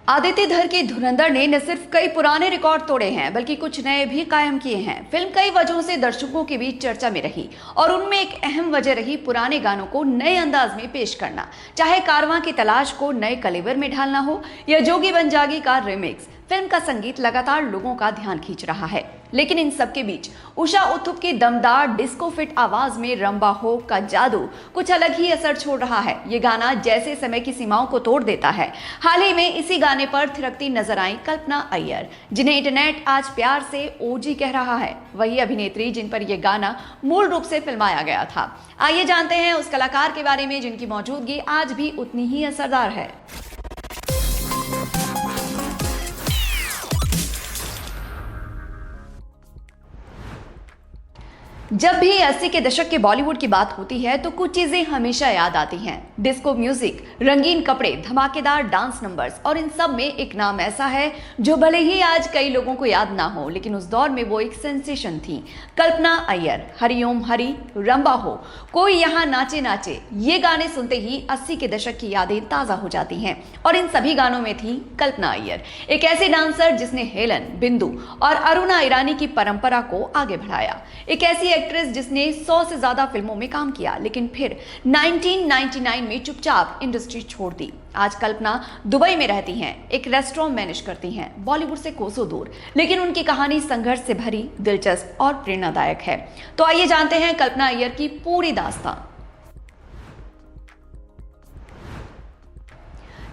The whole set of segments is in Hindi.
आदित्य धर की धुरंधर ने न सिर्फ कई पुराने रिकॉर्ड तोड़े हैं बल्कि कुछ नए भी कायम किए हैं। फिल्म कई वजहों से दर्शकों के बीच चर्चा में रही और उनमें एक अहम वजह रही पुराने गानों को नए अंदाज में पेश करना। चाहे कारवां की तलाश को नए कलेवर में ढालना हो या जोगी बन जागी का रिमिक्स, फिल्म का संगीत लगातार लोगों का ध्यान खींच रहा है। लेकिन इन सब के बीच उषा उत्थुप की दमदार डिस्को फिट आवाज में रंबा हो का जादू कुछ अलग ही असर छोड़ रहा है। ये गाना जैसे समय की सीमाओं को तोड़ देता है। हाल ही में इसी गाने पर थिरकती नजर आई कल्पना अय्यर, जिन्हें इंटरनेट आज प्यार से ओजी कह रहा है। वही अभिनेत्री जिन पर यह गाना मूल रूप से फिल्माया गया था। आइए जानते हैं उस कलाकार के बारे में जिनकी मौजूदगी आज भी उतनी ही असरदार है। जब भी 80 के दशक के बॉलीवुड की बात होती है तो कुछ चीजें हमेशा याद आती हैं। डिस्को म्यूजिक, रंगीन कपड़े, धमाकेदार डांस नंबर्स और इन सब में एक नाम ऐसा है जो भले ही आज कई लोगों को याद ना हो, लेकिन उस दौर में वो एक सेंसेशन थी। कल्पना अय्यर। हरिओम हरि, रंबा हो, कोई यहाँ नाचे नाचे, ये गाने सुनते ही 80 के दशक की यादें ताजा हो जाती हैं। और इन सभी गानों में थी कल्पना अय्यर, एक ऐसी डांसर जिसने हेलन, बिंदु और अरुणा ईरानी की परंपरा को आगे बढ़ाया। एक ऐसी एक्ट्रेस जिसने 100 से ज्यादा फिल्मों में काम किया, लेकिन फिर 1999 में चुपचाप इंडस्ट्री छोड़ दी। आज कल्पना दुबई में रहती हैं, एक रेस्टोरेंट मैनेज करती हैं, बॉलीवुड से कोसों दूर, लेकिन उनकी कहानी संघर्ष से भरी, दिलचस्प और प्रेरणादायक है। तो आइए जानते हैं कल्पना अय्यर की पूरी दास्तान।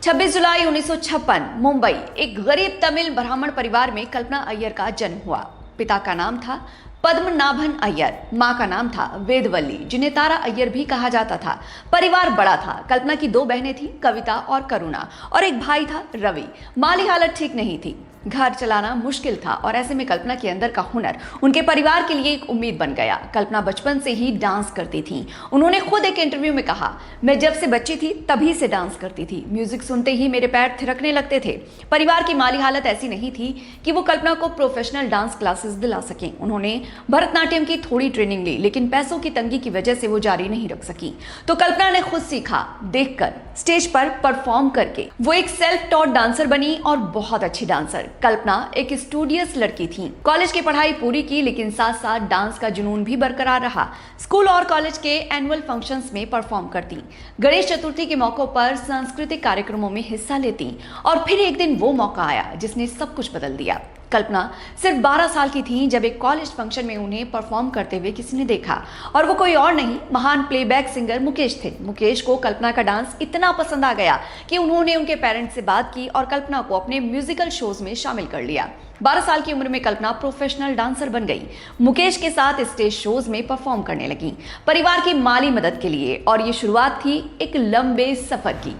26 जुलाई 1956 मुंबई, एक गरीब तमिल ब्राह्मण परिवार में कल्पना अय्यर का जन्म हुआ। पिता का नाम था पद्मनाभन अय्यर, मां का नाम था वेदवल्ली, जिन्हें तारा अय्यर भी कहा जाता था। परिवार बड़ा था। कल्पना की 2 बहनें थीं, कविता और करुणा, और एक भाई था रवि। माली हालत ठीक नहीं थी, घर चलाना मुश्किल था और ऐसे में कल्पना के अंदर का हुनर उनके परिवार के लिए एक उम्मीद बन गया। कल्पना बचपन से ही डांस करती थी। उन्होंने खुद एक इंटरव्यू में कहा, मैं जब से बच्ची थी तभी से डांस करती थी। म्यूजिक सुनते ही मेरे पैर थिरकने लगते थे। परिवार की माली हालत ऐसी नहीं थी कि वो कल्पना को प्रोफेशनल डांस क्लासेस दिला सकें। उन्होंने भरतनाट्यम की थोड़ी ट्रेनिंग ली, लेकिन पैसों की तंगी की वजह से वो जारी नहीं रख सकी। तो कल्पना ने खुद सीखा, देखकर, स्टेज पर परफॉर्म करके। वो एक सेल्फ टॉट डांसर बनी और बहुत अच्छी डांसर। कल्पना एक स्टूडियस लड़की थी। कॉलेज की पढ़ाई पूरी की, लेकिन साथ साथ डांस का जुनून भी बरकरार रहा। स्कूल और कॉलेज के एनुअल फंक्शंस में परफॉर्म करती, गणेश चतुर्थी के मौकों पर सांस्कृतिक कार्यक्रमों में हिस्सा लेती। और फिर एक दिन वो मौका आया जिसने सब कुछ बदल दिया। कल्पना सिर्फ 12 साल की थी जब एक कॉलेज फंक्शन में उन्हें परफॉर्म करते हुए किसी ने देखा, और वो कोई और नहीं, महान प्लेबैक सिंगर मुकेश थे। मुकेश को कल्पना का डांस इतना पसंद आ गया कि उन्होंने उनके पेरेंट्स से बात की और कल्पना को अपने म्यूजिकल शोज में शामिल कर लिया। 12 साल की उम्र में कल्पना प्रोफेशनल डांसर बन गई। मुकेश के साथ स्टेज शोज में परफॉर्म करने लगी, परिवार की माली मदद के लिए। और ये शुरुआत थी एक लंबे सफर की।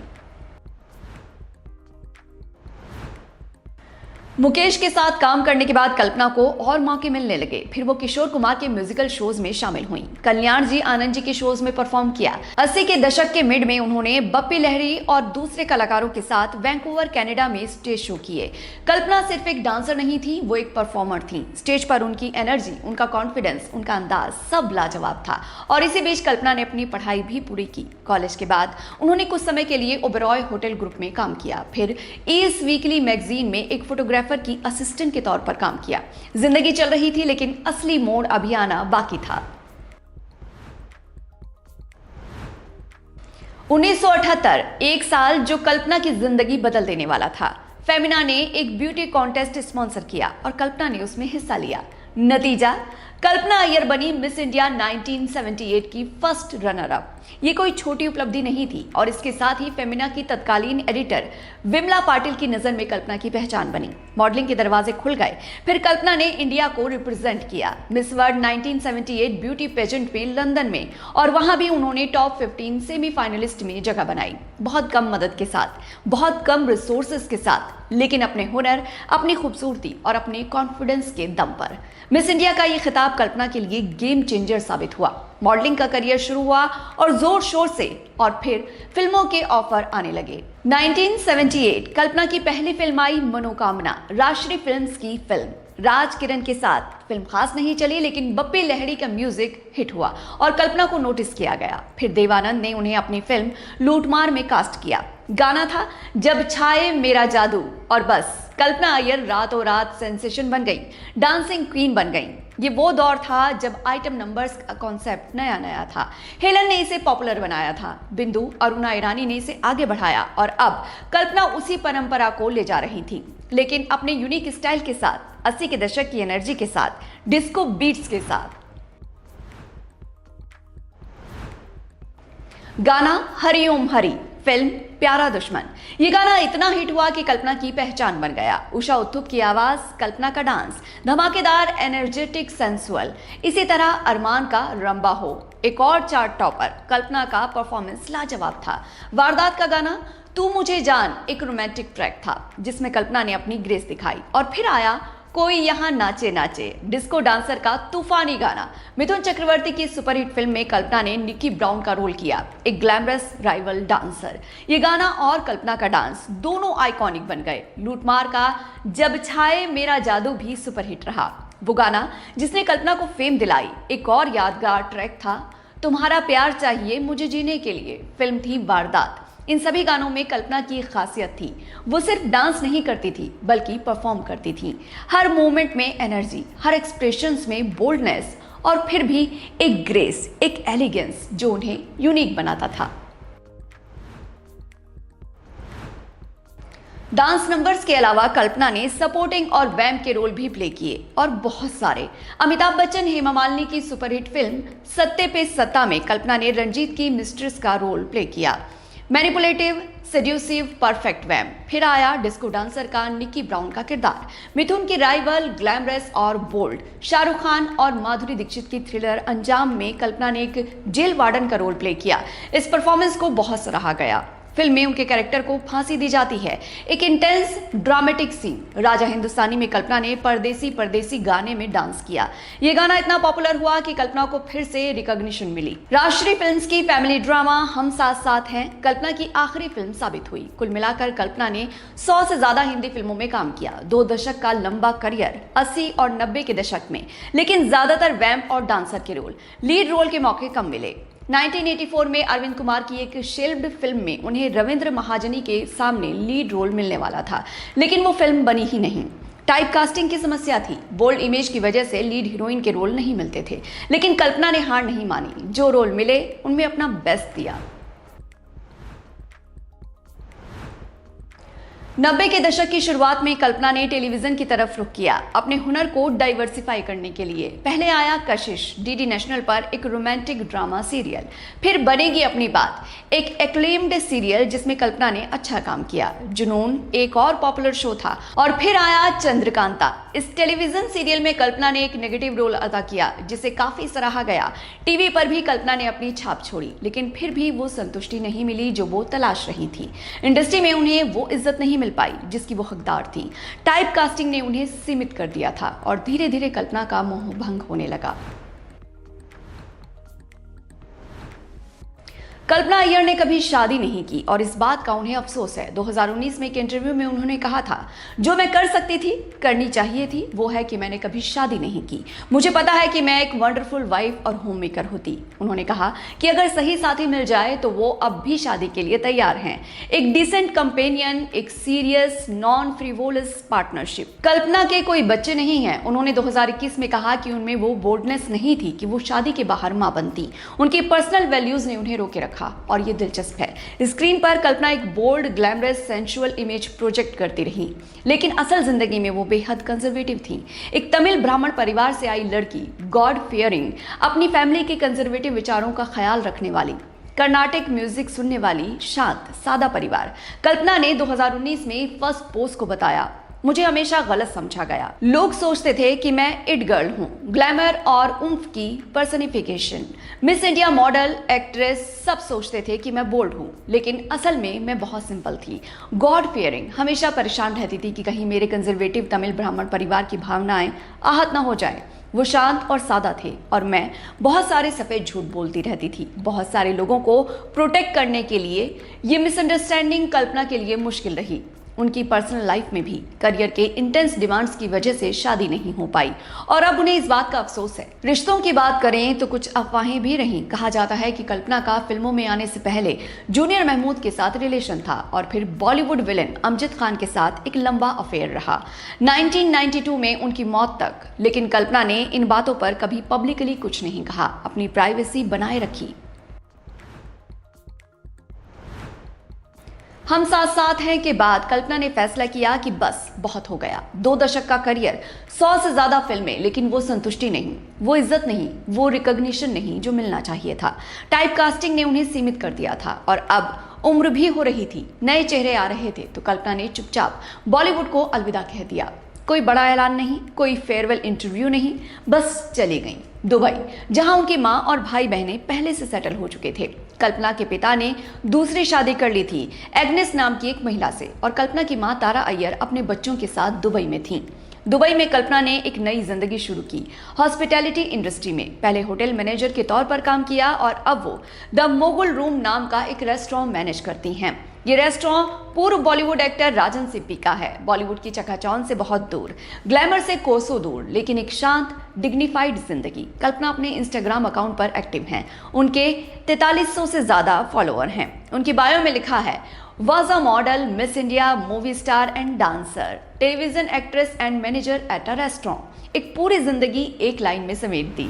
मुकेश के साथ काम करने के बाद कल्पना को और मौके मिलने लगे। फिर वो किशोर कुमार के म्यूजिकल शोज में शामिल हुई, कल्याण जी, आनंद जी के शोज में परफॉर्म किया। 80 के दशक के मिड में उन्होंने बप्पी लहरी और दूसरे कलाकारों के साथ वैंकूवर कनाडा में स्टेज शो किए। कल्पना सिर्फ एक डांसर नहीं थी, वो एक परफॉर्मर थी। स्टेज पर उनकी एनर्जी, उनका कॉन्फिडेंस, उनका अंदाज सब लाजवाब था। और इसी बीच कल्पना ने अपनी पढ़ाई भी पूरी की। कॉलेज के बाद उन्होंने कुछ समय के लिए ओबेरॉय होटल ग्रुप में काम किया। फिर ईस्ट वीकली मैगजीन में एक फोटोग्राफर की असिस्टेंट के तौर पर काम किया। जिंदगी चल रही थी, लेकिन असली मोड़ अभी आना बाकी था। 1978, एक साल जो कल्पना की जिंदगी बदल देने वाला था। फेमिना ने एक ब्यूटी कॉन्टेस्ट स्पॉन्सर किया और कल्पना ने उसमें हिस्सा लिया। नतीजा, कल्पना अय्यर बनी मिस इंडिया 1978 की फर्स्ट रनर अप। ये कोई छोटी उपलब्धि नहीं थी और इसके साथ ही फेमिना की तत्कालीन एडिटर विमला पाटिल की नजर में कल्पना की पहचान बनी। मॉडलिंग के दरवाजे खुल गए। फिर कल्पना ने इंडिया को रिप्रेजेंट किया मिस वर्ल्ड 1978 ब्यूटी पेजेंट में लंदन में, और वहां भी उन्होंने टॉप 15 सेमीफाइनलिस्ट में जगह बनाई। बहुत कम मदद के साथ, बहुत कम रिसोर्सेज के साथ, लेकिन अपने हुनर, अपनी खूबसूरती और अपने कॉन्फिडेंस के दम पर। मिस इंडिया का ये खिताब कल्पना के लिए गेम चेंजर साबित हुआ। मॉडलिंग का करियर शुरू हुआ और जोर शोर से, और फिर फिल्मों के ऑफर आने लगे। 1978 कल्पना की पहली फिल्म आई मनोकामना, राष्ट्रीय फिल्म्स की फिल्म। राज किरण के साथ फिल्म खास नहीं चली, लेकिन बप्पी लहड़ी का म्यूजिक हिट हुआ और कल्पना को नोटिस किया गया। फिर देवानंद ने उन्हें अपनी फिल्म लूटमार में कास्ट किया। गाना था जब छाए मेरा जादू, और बस कल्पना अय्यर रातों रात सेंसेशन बन गई, डांसिंग क्वीन बन गई। ये वो दौर था जब आइटम नंबर्स का कॉन्सेप्ट नया नया था। हेलन ने इसे पॉपुलर बनाया था, बिंदु अरुणा ईरानी ने इसे आगे बढ़ाया और अब कल्पना उसी परंपरा को ले जा रही थी, लेकिन अपने यूनिक स्टाइल के साथ, 80 के दशक की एनर्जी के साथ, डिस्को बीट्स के साथ। गाना हरि ओम हरि, फिल्म प्यारा दुश्मन। ये गाना इतना हिट हुआ कि कल्पना की पहचान बन गया। उषा उत्थुप की आवाज, कल्पना का डांस धमाकेदार, एनर्जेटिक, सेंसुअल। इसी तरह अरमान का रंबा हो, एक और चार्ट टॉपर। कल्पना का परफॉर्मेंस लाजवाब था। वारदात का गाना तू मुझे जान एक रोमांटिक ट्रैक था जिसमें कल्पना ने अपनी ग्रेस दिखाई। और फिर आया कोई यहाँ नाचे नाचे, डिस्को डांसर का तूफानी गाना। मिथुन चक्रवर्ती की सुपरहिट फिल्म में कल्पना ने निक्की ब्राउन का रोल किया, एक ग्लैमरस राइवल डांसर। ये गाना और कल्पना का डांस दोनों आइकॉनिक बन गए। लूटमार का जब छाए मेरा जादू भी सुपरहिट रहा, वो गाना जिसने कल्पना को फेम दिलाई। एक और यादगार ट्रैक था तुम्हारा प्यार चाहिए मुझे जीने के लिए, फिल्म थी वारदात। इन सभी गानों में कल्पना की खासियत थी, वो सिर्फ डांस नहीं करती थी बल्कि परफॉर्म करती थी। हर मोमेंट में एनर्जी, हर एक्सप्रेशंस में बोल्डनेस, और फिर भी एक ग्रेस, एक एलिगेंस जो उन्हें यूनिक बनाता था। डांस नंबर्स के अलावा कल्पना ने सपोर्टिंग और वैम्प के रोल भी प्ले किए, और बहुत सारे। अमिताभ बच्चन हेमा मालिनी की सुपरहिट फिल्म सत्ते पे सत्ता में कल्पना ने रंजीत की मिस्ट्रेस का रोल प्ले किया। Manipulative, seductive, perfect vamp. फिर आया डिस्को डांसर का निक्की ब्राउन का किरदार। मिथुन की राइवल, ग्लैमरस और बोल्ड। शाहरुख खान और माधुरी दीक्षित की थ्रिलर अंजाम में कल्पना ने एक जेल वार्डन का रोल प्ले किया। इस परफॉर्मेंस को बहुत सराहा गया। फिल्म में उनके कैरेक्टर को फांसी दी जाती है, एक intense dramatic scene. Raja Hindustani में कल्पना ने परदेसी परदेसी गाने में डांस किया। ये गाना इतना पॉपुलर हुआ कि कल्पना को फिर से रिकॉग्निशन मिली। राष्ट्रीय फिल्म्स की फैमिली ड्रामा हम साथ साथ हैं कल्पना की आखिरी फिल्म साबित हुई। कुल मिलाकर कल्पना ने 100 से ज्यादा हिंदी फिल्मों में काम किया। 2 दशक का लंबा करियर, 80 और 90 के दशक में, लेकिन ज्यादातर वैम्प और डांसर के रोल। लीड रोल के मौके कम मिले। 1984 में अरविंद कुमार की एक शेल्व्ड फिल्म में उन्हें रविंद्र महाजनी के सामने लीड रोल मिलने वाला था, लेकिन वो फिल्म बनी ही नहीं। टाइप कास्टिंग की समस्या थी, बोल्ड इमेज की वजह से लीड हीरोइन के रोल नहीं मिलते थे, लेकिन कल्पना ने हार नहीं मानी। जो रोल मिले उनमें अपना बेस्ट दिया। 90 के दशक की शुरुआत में कल्पना ने टेलीविजन की तरफ रुख किया, अपने हुनर को डाइवर्सिफाई करने के लिए। पहले आया कशिश, डीडी नेशनल पर एक रोमांटिक ड्रामा सीरियल। फिर बनेगी अपनी बात, एक एक्लेम्ड सीरियल जिसमें कल्पना ने अच्छा काम किया। जुनून एक और पॉपुलर शो था। और फिर आया चंद्रकांता। इस टेलीविजन सीरियल में कल्पना ने एक नेगेटिव रोल अदा किया जिसे काफी सराहा गया। टीवी पर भी कल्पना ने अपनी छाप छोड़ी, लेकिन फिर भी वो संतुष्टि नहीं मिली जो वो तलाश रही थी। इंडस्ट्री में उन्हें वो इज्जत नहीं मिल पाई जिसकी वो हकदार थी। टाइप कास्टिंग ने उन्हें सीमित कर दिया था और धीरे धीरे कल्पना का मोह भंग होने लगा। कल्पना अय्यर ने कभी शादी नहीं की और इस बात का उन्हें अफसोस है। 2019 में एक इंटरव्यू में उन्होंने कहा था, जो मैं कर सकती थी, करनी चाहिए थी, वो है कि मैंने कभी शादी नहीं की। मुझे पता है कि मैं एक वंडरफुल वाइफ और होम मेकर होती। उन्होंने कहा कि अगर सही साथी मिल जाए तो वो अब भी शादी के लिए तैयार हैं। एक डिसेंट कंपेनियन, एक सीरियस नॉन फ्रीवोलस पार्टनरशिप। कल्पना के कोई बच्चे नहीं हैं। उन्होंने 2021 में कहा कि उनमें वो बोल्डनेस नहीं थी कि वो शादी के बाहर मां बनती। उनकी पर्सनल वैल्यूज ने उन्हें रोके रखा। और ये दिलचस्प है, स्क्रीन पर कल्पना एक bold, glamorous, sensual image project करती रही, लेकिन असल जिंदगी में वो बेहद कंजर्वेटिव थी। एक तमिल ब्राह्मण परिवार से आई लड़की, गॉड फियरिंग, अपनी फैमिली के कंजर्वेटिव विचारों का ख्याल रखने वाली, कर्नाटिक म्यूजिक सुनने वाली, शांत सादा परिवार। कल्पना ने 2019 में फर्स्ट पोस्ट को बताया, मुझे हमेशा गलत समझा गया। लोग सोचते थे कि मैं इट गर्ल हूँ, ग्लैमर और उम्फ की personification. Miss India model, actress, सब सोचते थे कि मैं बोल्ड हूँ, लेकिन असल में मैं बहुत सिंपल थी। गॉड फियरिंग, हमेशा परेशान रहती थी कि कहीं मेरे कंजर्वेटिव तमिल ब्राह्मण परिवार की भावनाएं आहत न हो जाए। वो शांत और सादा थे और मैं बहुत सारे सफ़ेद झूठ बोलती रहती थी। बहुत सारे लोगों को प्रोटेक्ट करने के लिए ये मिसअंडरस्टैंडिंग कल्पना के लिए मुश्किल रही। उनकी पर्सनल लाइफ में भी करियर के इंटेंस डिमांड्स की वजह से शादी नहीं हो पाई और अब उन्हें इस बात का अफसोस है। रिश्तों की बात करें तो कुछ अफवाहें भी रहीं। कहा जाता है कि कल्पना का फिल्मों में आने से पहले जूनियर महमूद के साथ रिलेशन था और फिर बॉलीवुड विलेन अमजद खान के साथ एक लंबा अफेयर रहा 1992 में उनकी मौत तक। लेकिन कल्पना ने इन बातों पर कभी पब्लिकली कुछ नहीं कहा, अपनी प्राइवेसी बनाए रखी। हम साथ साथ हैं के बाद कल्पना ने फैसला किया कि बस बहुत हो गया। 2 दशक का करियर, 100 से ज्यादा फिल्में, लेकिन वो संतुष्टि नहीं, वो इज्जत नहीं, वो रिकॉग्निशन नहीं जो मिलना चाहिए था। टाइप कास्टिंग ने उन्हें सीमित कर दिया था और अब उम्र भी हो रही थी, नए चेहरे आ रहे थे, तो कल्पना ने चुपचाप बॉलीवुड को अलविदा कह दिया। कोई बड़ा ऐलान नहीं, कोई फेयरवेल इंटरव्यू नहीं, बस चली गई दुबई, जहां उनकी मां और भाई बहनें पहले से सेटल हो चुके थे। कल्पना के पिता ने दूसरी शादी कर ली थी एग्नेस नाम की एक महिला से और कल्पना की मां तारा अय्यर अपने बच्चों के साथ दुबई में थीं। दुबई में कल्पना ने एक नई जिंदगी शुरू की हॉस्पिटैलिटी इंडस्ट्री में। पहले होटल मैनेजर के तौर पर काम किया और अब वो द मोगल रूम नाम का एक रेस्टोरेंट मैनेज करती हैं। ये रेस्टोरेंट पूर्व बॉलीवुड एक्टर राजन सिप्पी का है। बॉलीवुड की चकाचौंध से बहुत दूर, ग्लैमर से कोसों दूर, लेकिन एक शांत डिग्निफाइड जिंदगी। कल्पना अपने इंस्टाग्राम अकाउंट पर एक्टिव हैं। उनके 4300 से ज्यादा फॉलोअर हैं। उनकी बायो में लिखा है was a model, Miss India, movie star and dancer, television actress and manager at a restaurant। एक पूरी जिंदगी एक लाइन में समेट दी।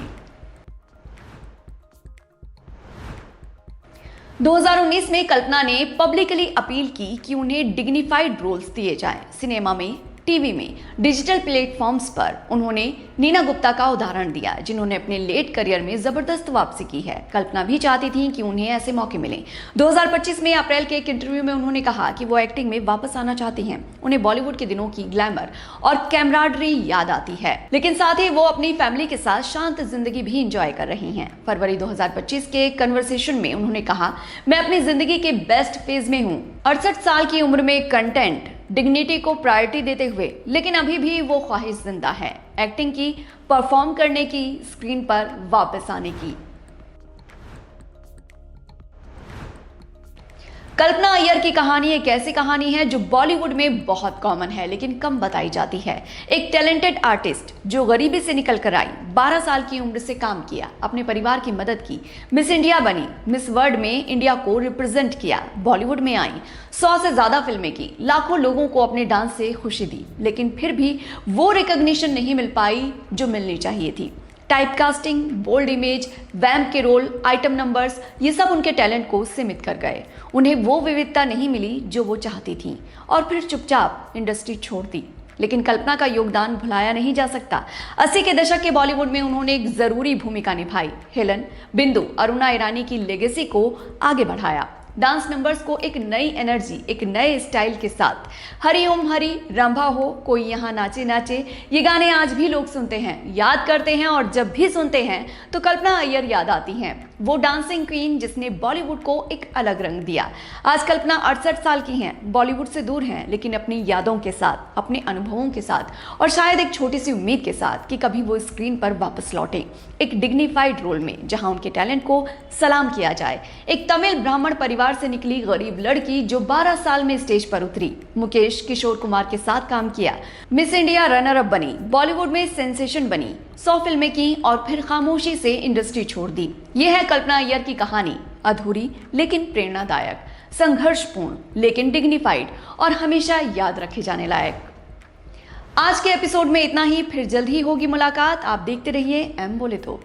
2019 में कल्पना ने पब्लिकली अपील की कि उन्हें डिग्निफाइड रोल्स दिए जाएं। सिनेमा में, टीवी में, डिजिटल प्लेटफॉर्म्स पर उन्होंने नीना गुप्ता का उदाहरण दिया, जिन्होंने अपने लेट करियर में जबरदस्त वापसी की है। कल्पना भी चाहती थी कि उन्हें ऐसे मौके मिलें। 2025 में अप्रैल के एक इंटरव्यू में उन्होंने कहा कि वो एक्टिंग में वापस आना चाहती हैं। उन्हें बॉलीवुड के दिनों की ग्लैमर और कैमराडरी याद आती है, लेकिन साथ ही वो अपनी फैमिली के साथ शांत जिंदगी भी इंजॉय कर रही हैं। फरवरी 2025 के कन्वर्सेशन में उन्होंने कहा, मैं अपनी जिंदगी के बेस्ट फेज में हूँ। 68 साल की उम्र में कंटेंट, डिग्निटी को प्रायोरिटी देते हुए, लेकिन अभी भी वो ख्वाहिश जिंदा है एक्टिंग की, परफॉर्म करने की, स्क्रीन पर वापस आने की। कल्पना अय्यर की कहानी एक ऐसी कहानी है जो बॉलीवुड में बहुत कॉमन है लेकिन कम बताई जाती है। एक टैलेंटेड आर्टिस्ट जो गरीबी से निकल कर आई, 12 साल की उम्र से काम किया, अपने परिवार की मदद की, मिस इंडिया बनी, मिस वर्ल्ड में इंडिया को रिप्रेजेंट किया, बॉलीवुड में आई, 100 से ज्यादा फिल्में की, लाखों लोगों को अपने डांस से खुशी दी, लेकिन फिर भी वो रिकॉग्निशन नहीं मिल पाई जो मिलनी चाहिए थी। टाइपकास्टिंग, बोल्ड इमेज, वैम्प के रोल, आइटम नंबर्स, ये सब उनके टैलेंट को सीमित कर गए। उन्हें वो विविधता नहीं मिली जो वो चाहती थी और फिर चुपचाप इंडस्ट्री छोड़ दी। लेकिन कल्पना का योगदान भुलाया नहीं जा सकता। 80 के दशक के बॉलीवुड में उन्होंने एक जरूरी भूमिका निभाई। हेलन, बिंदु, अरुणा ईरानी की लेगेसी को आगे बढ़ाया। डांस नंबर्स को एक नई एनर्जी, एक नए स्टाइल के साथ, हरि ओम हरि, रंभा हो, कोई यहाँ नाचे नाचे, ये गाने आज भी लोग सुनते हैं, याद करते हैं और जब भी सुनते हैं तो कल्पना अय्यर याद आती हैं। वो डांसिंग क्वीन जिसने बॉलीवुड को एक अलग रंग दिया। आज कल्पना 68 साल की हैं, बॉलीवुड से दूर हैं, लेकिन अपनी यादों के साथ, अपने अनुभवों के साथ और शायद एक छोटी सी उम्मीद के साथ कि कभी वो स्क्रीन पर वापस लौटे, एक डिग्निफाइड रोल में जहां उनके टैलेंट को सलाम किया जाए। एक तमिल ब्राह्मण परिवार से निकली गरीब लड़की जो 12 साल में स्टेज पर उतरी, मुकेश किशोर कुमार के साथ काम किया, मिस इंडिया रनर अप बनी, बॉलीवुड में सेंसेशन बनी, 100 फिल्में की और फिर खामोशी से इंडस्ट्री छोड़ दी। यह है कल्पना अय्यर की कहानी, अधूरी लेकिन प्रेरणादायक, संघर्षपूर्ण लेकिन डिग्निफाइड और हमेशा याद रखे जाने लायक। आज के एपिसोड में इतना ही, फिर जल्द ही होगी मुलाकात। आप देखते रहिए एम बोले तो।